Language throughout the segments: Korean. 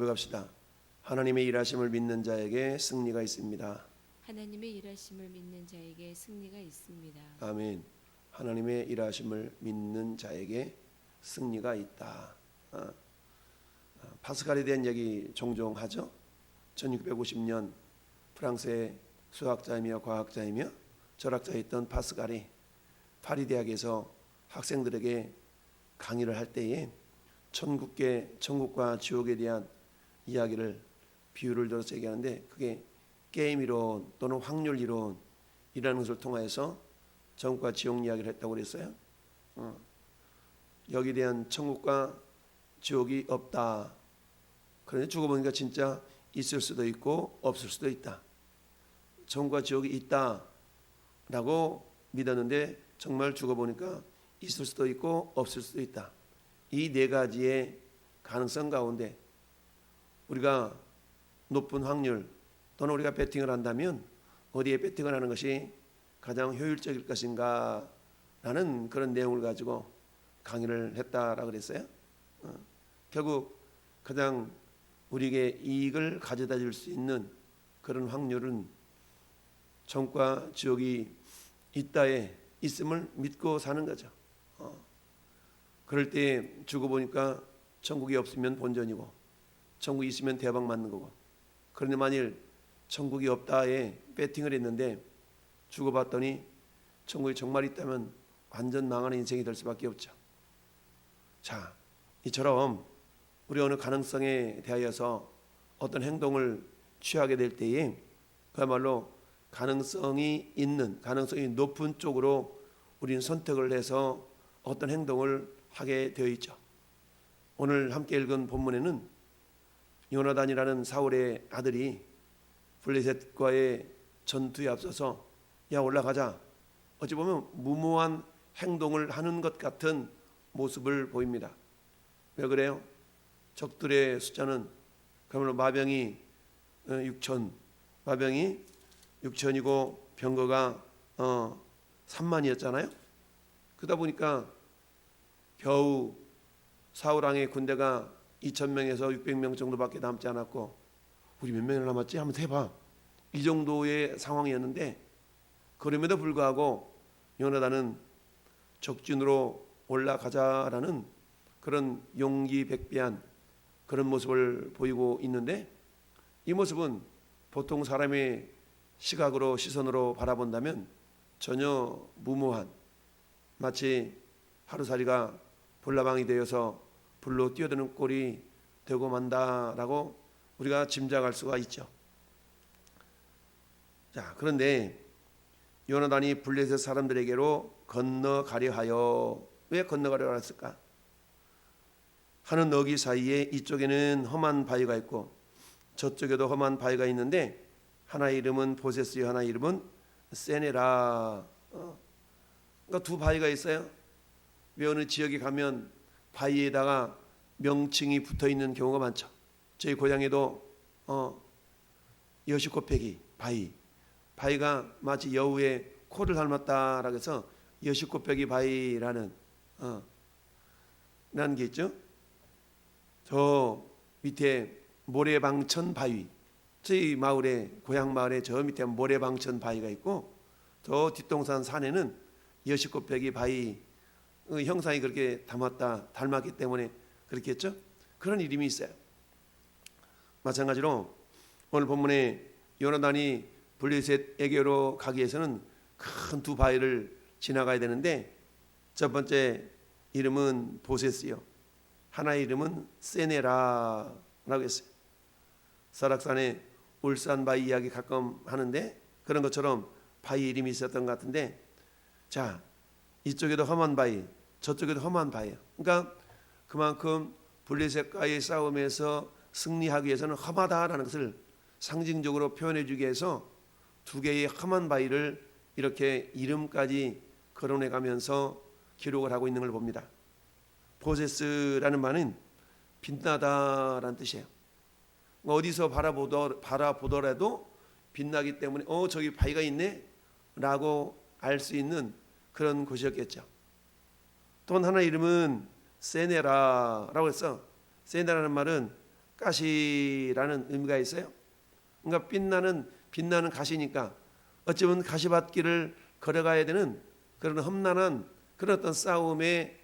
고백합시다. 하나님의 일하심을 믿는 자에게 승리가 있습니다. 하나님의 일하심을 믿는 자에게 승리가 있습니다. 아멘. 하나님의 일하심을 믿는 자에게 승리가 있다. 파스칼에 대한 얘기 종종 하죠. 1650년 프랑스의 수학자이며 과학자이며 철학자였던 파스칼이 파리 대학에서 학생들에게 강의를 할 때에 천국과 지옥에 대한 이야기를 비유를 들어서 얘기하는데, 그게 게임 이론 또는 확률 이론이라는 것을 통해서 천국과 지옥 이야기를 했다고 그랬어요. 여기에 대한 천국과 지옥이 없다. 그런데 죽어보니까 진짜 있을 수도 있고 없을 수도 있다. 천국과 지옥이 있다라고 믿었는데 정말 죽어보니까 있을 수도 있고 없을 수도 있다. 이 네 가지의 가능성 가운데 우리가 높은 확률 또는 우리가 배팅을 한다면 어디에 배팅을 하는 것이 가장 효율적일 것인가 라는 그런 내용을 가지고 강의를 했다라고 그랬어요. 결국 가장 우리에게 이익을 가져다 줄 수 있는 그런 확률은 천국과 지옥이 있다에 있음을 믿고 사는 거죠. 그럴 때 죽어보니까 천국이 없으면 본전이고 천국이 있으면 대박 맞는 거고, 그런데 만일 천국이 없다에 배팅을 했는데 죽어봤더니 천국이 정말 있다면 완전 망하는 인생이 될 수밖에 없죠. 자, 이처럼 우리 어느 가능성에 대하여서 어떤 행동을 취하게 될 때에 그야말로 가능성이 있는, 가능성이 높은 쪽으로 우리는 선택을 해서 어떤 행동을 하게 되어 있죠. 오늘 함께 읽은 본문에는 요나단이라는 사울의 아들이 블레셋과의 전투에 앞서서 야 올라가자, 어찌 보면 무모한 행동을 하는 것 같은 모습을 보입니다. 왜 그래요? 적들의 숫자는 그야말로 마병이 6천이고 병거가 3만이었잖아요. 그러다 보니까 겨우 사울왕의 군대가 2,000명에서 600명 정도밖에 남지 않았고, 우리 몇 명이나 남았지? 한번 해봐. 이 정도의 상황이었는데, 그럼에도 불구하고 요나단은 적진으로 올라가자라는 그런 용기백배한 그런 모습을 보이고 있는데, 이 모습은 보통 사람의 시선으로 바라본다면 전혀 무모한, 마치 하루살이가 볼라방이 되어서 불로 뛰어드는 꼴이 되고 만다라고 우리가 짐작할 수가 있죠. 자, 그런데 요나단이 블레셋 사람들에게로 건너가려 하여, 왜 건너가려 했을까? 하는 너기 사이에 이쪽에는 험한 바위가 있고 저쪽에도 험한 바위가 있는데 하나의 이름은 보세스요 하나의 이름은 세네라. 그러니까 두 바위가 있어요. 왜 어느 지역에 가면 바위에다가 명칭이 붙어있는 경우가 많죠. 저희 고향에도 여시코빼기 바위가 마치 여우의 코를 닮았다라고 해서 여시코빼기 바위라는 라는 게 있죠. 저 밑에 모래방천 바위, 저희 고향 마을에 저 밑에 모래방천 바위가 있고, 저 뒷동산 산에는 여시코빼기 바위 형상이 그렇게 닮았기 때문에 그렇게 했죠. 그런 이름이 있어요. 마찬가지로 오늘 본문에 요나단이 블레셋에게로 가기 위해서는 큰 두 바위를 지나가야 되는데, 첫 번째 이름은 보세스요, 하나의 이름은 세네라라고 했어요. 설악산에 울산 바위 이야기 가끔 하는데 그런 것처럼 바위 이름이 있었던 것 같은데, 자, 이쪽에도 험한 바위, 저쪽에도 험한 바위예요. 그러니까 그만큼 블레셋과의 싸움에서 승리하기 위해서는 험하다라는 것을 상징적으로 표현해 주기 위해서 두 개의 험한 바위를 이렇게 이름까지 거론해 가면서 기록을 하고 있는 걸 봅니다. 보세스라는 말은 빛나다라는 뜻이에요. 어디서 바라보더라도 빛나기 때문에 저기 바위가 있네 라고 알 수 있는 그런 곳이었겠죠. 또 하나 이름은 세네라라고 해서, 세네라는 말은 가시라는 의미가 있어요. 그러니까 빛나는 가시니까 어쩌면 가시밭길을 걸어가야 되는 그런 험난한 그런 어떤 싸움의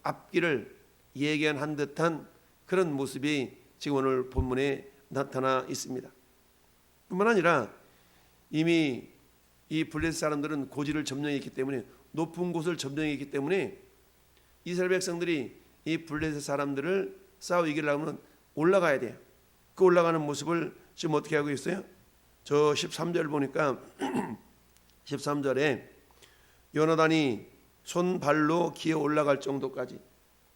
앞길을 예견한 듯한 그런 모습이 지금 오늘 본문에 나타나 있습니다. 뿐만 아니라 이미 이 블레셋 사람들은 고지를 점령했기 때문에 높은 곳을 점령했기 때문에 이스라엘 백성들이 이 블레셋 사람들을 싸워 이기려고 하면 올라가야 돼요. 그 올라가는 모습을 지금 어떻게 하고 있어요? 저 13절 보니까 13절에 요나단이 손발로 기어 올라갈 정도까지,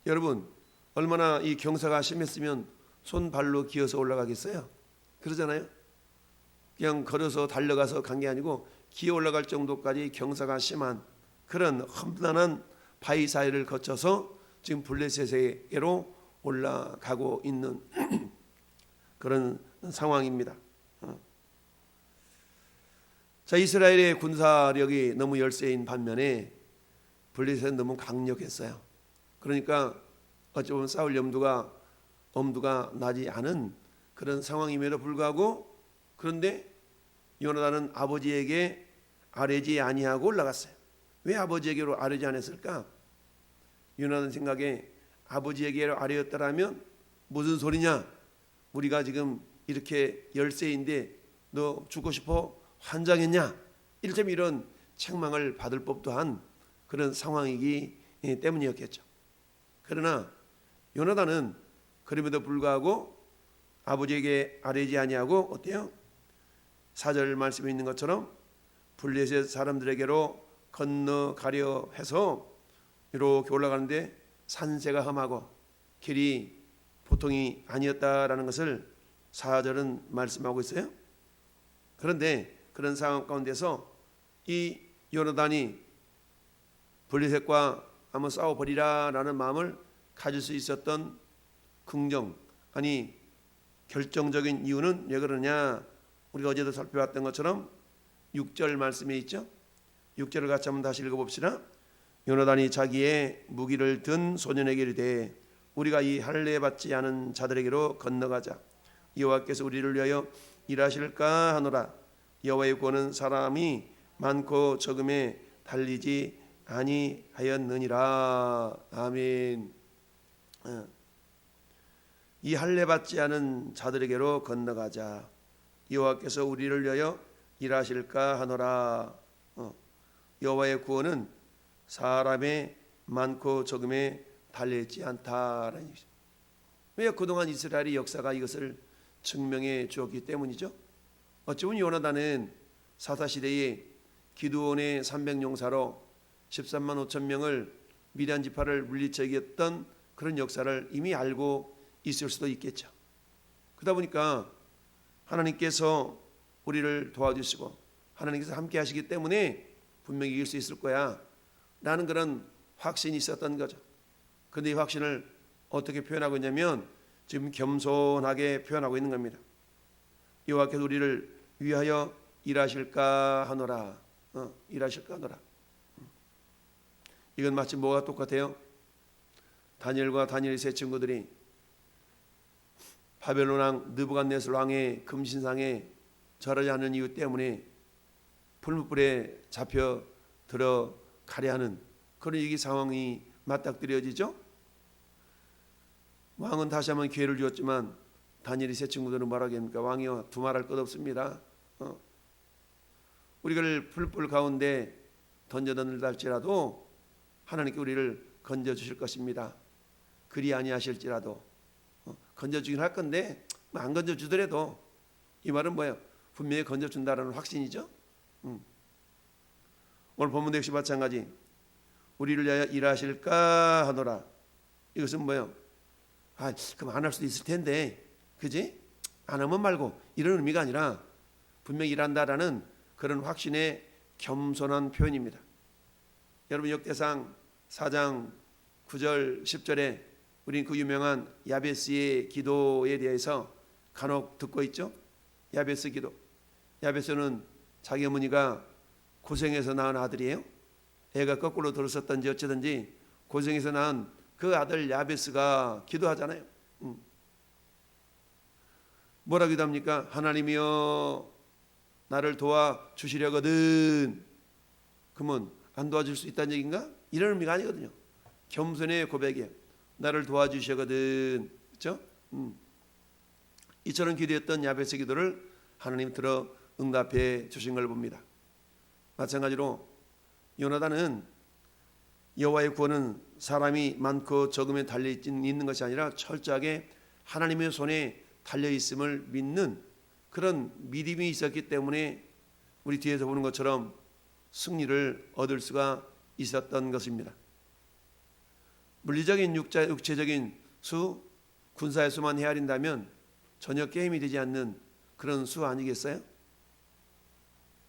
여러분 얼마나 이 경사가 심했으면 손발로 기어서 올라가겠어요? 그러잖아요. 그냥 걸어서 달려가서 간 게 아니고 기어 올라갈 정도까지 경사가 심한 그런 험난한 바위 사이를 거쳐서 지금 블레셋에게로 올라가고 있는 그런 상황입니다. 자, 이스라엘의 군사력이 너무 열세인 반면에 블레셋은 너무 강력했어요. 그러니까 어쩌면 싸울 엄두가 나지 않은 그런 상황임에도 불구하고, 그런데 요나단은 아버지에게 아뢰지 아니하고 올라갔어요. 왜 아버지에게로 아뢰지 않았을까? 요나단 생각에 아버지에게로 아뢰었더라면 무슨 소리냐? 우리가 지금 이렇게 열세인데 너 죽고 싶어? 환장했냐? 이런 책망을 받을 법도 한 그런 상황이기 때문이었겠죠. 그러나 요나단은 그럼에도 불구하고 아버지에게 아뢰지 아니하고 어때요? 4절 말씀에 있는 것처럼 블레셋 사람들에게로 건너가려 해서 이렇게 올라가는데 산세가 험하고 길이 보통이 아니었다라는 것을 4절은 말씀하고 있어요. 그런데 그런 상황 가운데서 이 요나단이 블레셋과 한번 싸워버리라라는 마음을 가질 수 있었던 결정적인 이유는 왜 그러냐? 우리가 어제도 살펴봤던 것처럼 6절 말씀에 있죠. 6절을 같이 한번 다시 읽어봅시다. 요나단이 자기의 무기를 든 소년에게 이르되 우리가 이 할례 받지 않은 자들에게로 건너가자. 여호와께서 우리를 위하여 일하실까 하노라. 여호와의 구원은 사람이 많고 적음에 달리지 아니하였느니라. 아멘. 이 할례 받지 않은 자들에게로 건너가자. 여호와께서 우리를 위하여 일하실까 하노라. 여호와의 구원은 사람의 많고 적음에 달려있지 않다라는 얘기죠. 왜? 그동안 이스라엘의 역사가 이것을 증명해 주었기 때문이죠. 어쩌면 요나단은 사사시대에 기드온의 300용사로 13만 5천 명을 미디안 지파를 물리쳐 이겼던 그런 역사를 이미 알고 있을 수도 있겠죠. 그러다 보니까 하나님께서 우리를 도와주시고 하나님께서 함께 하시기 때문에 분명히 이길 수 있을 거야 라는 그런 확신이 있었던 거죠. 그런데 이 확신을 어떻게 표현하고 있냐면 지금 겸손하게 표현하고 있는 겁니다. 여호와께서 우리를 위하여 일하실까 하노라. 일하실까 하노라. 이건 마치 뭐가 똑같아요? 다니엘과 다니엘의 세 친구들이 바벨론 왕 느부갓네살 왕의 금신상에 절하지 않는 이유 때문에 풀무불에 잡혀 들어가려 하는 그런 얘기 상황이 맞닥뜨려지죠. 왕은 다시 한번 기회를 주었지만 다니엘의 세 친구들은 뭐라겠습니까? 왕이여 두말할 것 없습니다. 우리를 풀불 가운데 던져넣는다 할지라도 하나님께 우리를 건져주실 것입니다. 그리 아니하실지라도 건져주긴 할 건데 안 건져주더라도 이 말은 뭐예요? 분명히 건져준다라는 확신이죠. 오늘 본문도 역시 마찬가지. 우리를 위하여 일하실까 하노라. 이것은 뭐예요? 그럼 안 할 수도 있을 텐데, 그지? 안 하면 말고 이런 의미가 아니라 분명히 일한다라는 그런 확신의 겸손한 표현입니다. 여러분 역대상 4장 9절 10절에 우리는 그 유명한 야베스의 기도에 대해서 간혹 듣고 있죠. 야베스 기도. 야베스는 자기 어머니가 고생해서 낳은 아들이에요. 애가 거꾸로 들었었던지 어쩌든지 고생해서 낳은 그 아들 야베스가 기도하잖아요. 뭐라 기도합니까? 하나님이여 나를 도와주시려거든. 그러면 안 도와줄 수 있다는 얘기인가? 이런 의미가 아니거든요. 겸손의 고백이에요. 나를 도와주시거든. 그렇죠? 이처럼 기도했던 야베스 기도를 하나님 들어 응답해 주신 걸 봅니다. 마찬가지로 요나단은 여호와의 구원은 사람이 많고 적음에 달려 있는 것이 아니라 철저하게 하나님의 손에 달려 있음을 믿는 그런 믿음이 있었기 때문에 우리 뒤에서 보는 것처럼 승리를 얻을 수가 있었던 것입니다. 물리적인 육체적인 수, 군사의 수만 헤아린다면 전혀 게임이 되지 않는 그런 수 아니겠어요?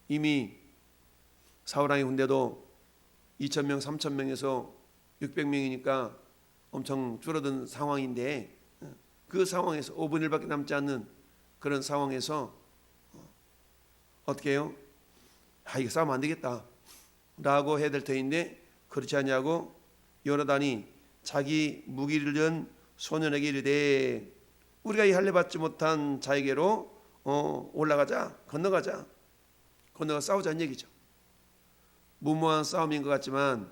이미 사울왕의 군대도 2,000명, 3,000명에서 600명이니까 엄청 줄어든 상황인데 그 상황에서 5분 1밖에 남지 않는 그런 상황에서 어떻게 해요? 이거 싸우면 안 되겠다 라고 해야 될 터인데 그렇지 않냐고 요나단이 자기 무기를 든 소년에게 이르되 우리가 이 할례 받지 못한 자에게로 올라가자, 건너가 싸우자는 얘기죠. 무모한 싸움인 것 같지만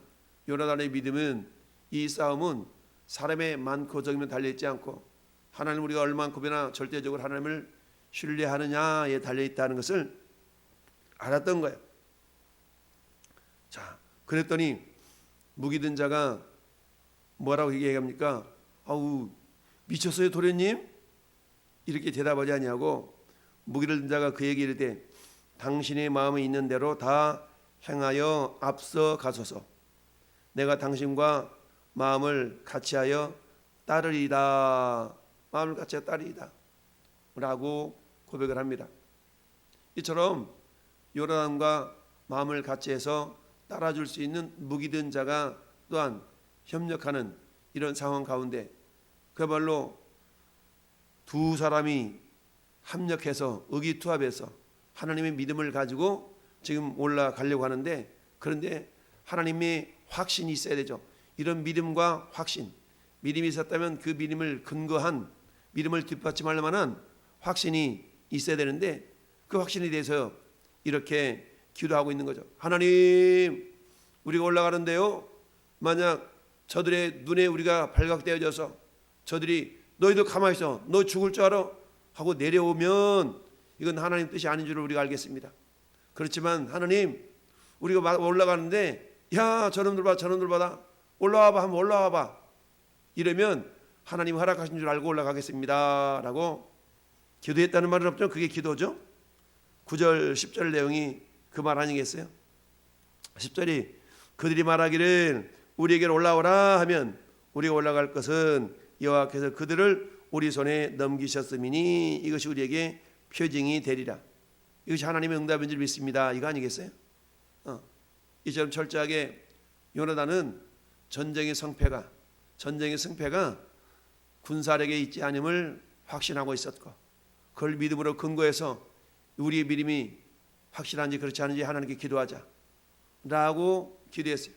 요나단의 믿음은 이 싸움은 사람의 많고 적음에 달려있지 않고 하나님 우리가 얼만큼이나 절대적으로 하나님을 신뢰하느냐에 달려있다는 것을 알았던 거예요. 자, 그랬더니 무기든 자가 뭐라고 얘기합니까? 아우 미쳤어요 도련님? 이렇게 대답하지 아니하고 무기를 든 자가 그에게 이르되 당신의 마음에 있는 대로 다 행하여 앞서 가소서. 내가 당신과 마음을 같이하여 따르리이다. 마음을 같이하여 따르리이다 라고 고백을 합니다. 이처럼 요나단과 마음을 같이해서 따라줄 수 있는 무기든 자가 또한 협력하는 이런 상황 가운데 그야말로 두 사람이 합력해서 의기투합해서 하나님의 믿음을 가지고 지금 올라가려고 하는데 그런데 하나님의 확신이 있어야 되죠. 이런 믿음과 확신, 믿음이 있었다면 그 믿음을 근거한 믿음을 뒷받침할 만한 확신이 있어야 되는데 그 확신에 대해서 이렇게 기도하고 있는 거죠. 하나님 우리가 올라가는데요 만약 저들의 눈에 우리가 발각되어져서 저들이 너희도 가만히 있어 너 죽을 줄 알아 하고 내려오면 이건 하나님 뜻이 아닌 줄을 우리가 알겠습니다. 그렇지만 하나님 우리가 올라가는데 야 저놈들 봐라 올라와봐 하면 올라와봐 이러면 하나님 허락하신 줄 알고 올라가겠습니다 라고 기도했다는 말은 없죠. 그게 기도죠. 9절 10절 내용이 그 말 아니겠어요? 10절이 그들이 말하기를 우리에게 올라오라 하면 우리가 올라갈 것은 여호와께서 그들을 우리 손에 넘기셨음이니 이것이 우리에게 표징이 되리라. 이것이 하나님의 응답인 줄 믿습니다. 이거 아니겠어요? 이처럼 철저하게 요나단은 전쟁의 승패가 군사력에 있지 않음을 확신하고 있었고 그걸 믿음으로 근거해서 우리의 믿음이 확실한지 그렇지 않은지 하나님께 기도하자 라고 기도했어요.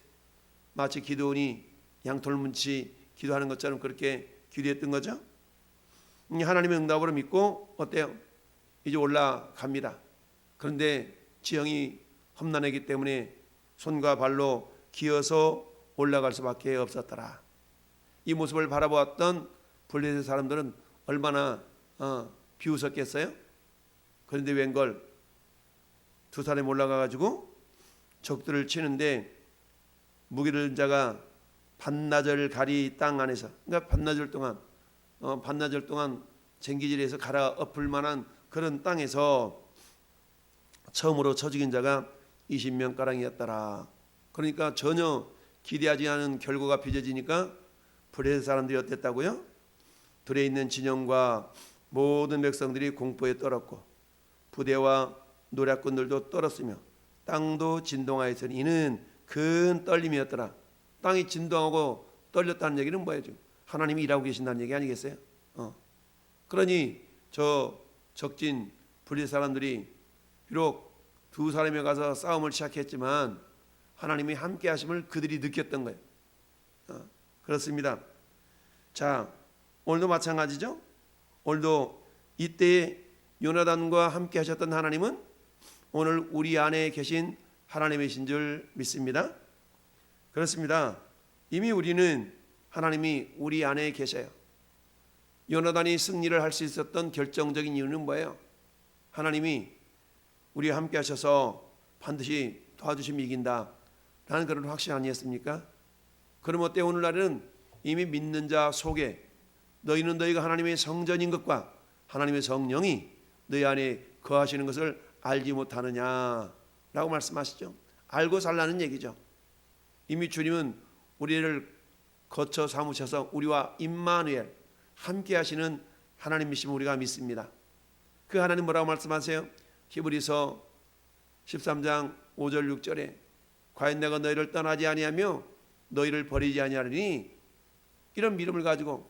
마치 기도원이 양털문치 기도하는 것처럼 그렇게 기도했던 거죠. 하나님의 응답으로 믿고 어때요? 이제 올라갑니다. 그런데 지형이 험난하기 때문에 손과 발로 기어서 올라갈 수밖에 없었더라. 이 모습을 바라보았던 블레셋 사람들은 얼마나 비웃었겠어요? 그런데 웬걸 두 사람이 올라가가지고 적들을 치는데 무기를 든 자가 반나절 가리 땅 안에서 그러니까 반나절 동안 쟁기질에서 갈아엎을 만한 그런 땅에서 처음으로 쳐 죽인 자가 20명가량이었더라. 그러니까 전혀 기대하지 않은 결과가 빚어지니까 블레셋 사람들이 어땠다고요? 들에 있는 진영과 모든 백성들이 공포에 떨었고 부대와 노략군들도 떨었으며 땅도 진동하였으니 이는 큰 떨림이었더라. 땅이 진동하고 떨렸다는 얘기는 뭐예요? 하나님이 일하고 계신다는 얘기 아니겠어요? 그러니 저 적진 블레셋 사람들이 비록 두 사람이 가서 싸움을 시작했지만 하나님이 함께 하심을 그들이 느꼈던 거예요. 그렇습니다. 자, 오늘도 마찬가지죠. 오늘도 이때 요나단과 함께 하셨던 하나님은 오늘 우리 안에 계신 하나님이신 줄 믿습니다. 그렇습니다. 이미 우리는 하나님이 우리 안에 계셔요. 요나단이 승리를 할 수 있었던 결정적인 이유는 뭐예요? 하나님이 우리와 함께 하셔서 반드시 도와주시면 이긴다 라는 그런 확신 아니었습니까? 그럼 어때? 오늘날은 이미 믿는 자 속에 너희는 너희가 하나님의 성전인 것과 하나님의 성령이 너희 안에 거하시는 것을 알지 못하느냐라고 말씀하시죠. 알고 살라는 얘기죠. 이미 주님은 우리를 거쳐 삼으셔서 우리와 임마누엘 함께 하시는 하나님이심을 우리가 믿습니다. 그 하나님 뭐라고 말씀하세요? 히브리서 13장 5절 6절에 과연 내가 너희를 떠나지 아니하며 너희를 버리지 아니하리니 이런 믿음을 가지고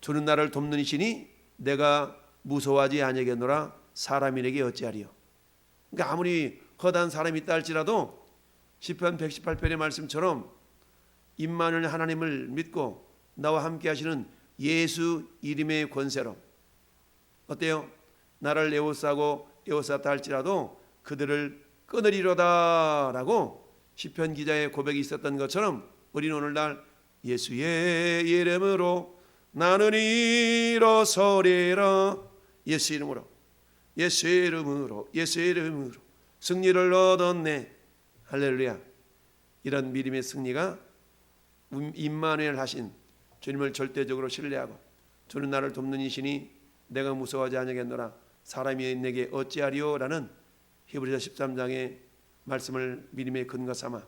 주는 나를 돕는 이시니 내가 무서워하지 아니하겠노라 사람인에게 어찌하리요. 그러니까 아무리 거대한 사람이 있다 할지라도 시편 118편의 말씀처럼 임마누엘 하나님을 믿고 나와 함께 하시는 예수 이름의 권세로 어때요? 나를 에워싸다 할지라도 그들을 끊으리로다 라고 시편 기자의 고백이 있었던 것처럼 우리는 오늘날 예수의 이름으로 나는 일어서리라. 예수 이름으로, 예수의 이름으로, 예수의 이름으로 승리를 얻었네. 할렐루야. 이런 믿음의 승리가 임마누엘 하신 주님을 절대적으로 신뢰하고 주는 나를 돕는 이시니 내가 무서워하지 아니하겠노라 사람이 내게 어찌하리요라는 히브리서 13장의 말씀을 믿음의 근거 삼아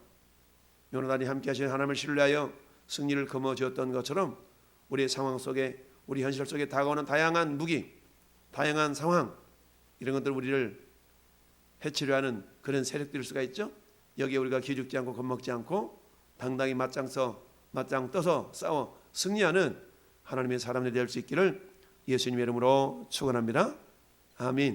요나단이 함께 하신 하나님을 신뢰하여 승리를 거머쥐었던 것처럼 우리의 상황 속에 우리 현실 속에 다가오는 다양한 무기, 다양한 상황 이런 것들 우리를 해치려 하는 그런 세력들일 수가 있죠. 여기에 우리가 기죽지 않고 겁먹지 않고 당당히 맞짱 떠서 싸워 승리하는 하나님의 사람들이 될 수 있기를 예수님의 이름으로 축원합니다. 아멘.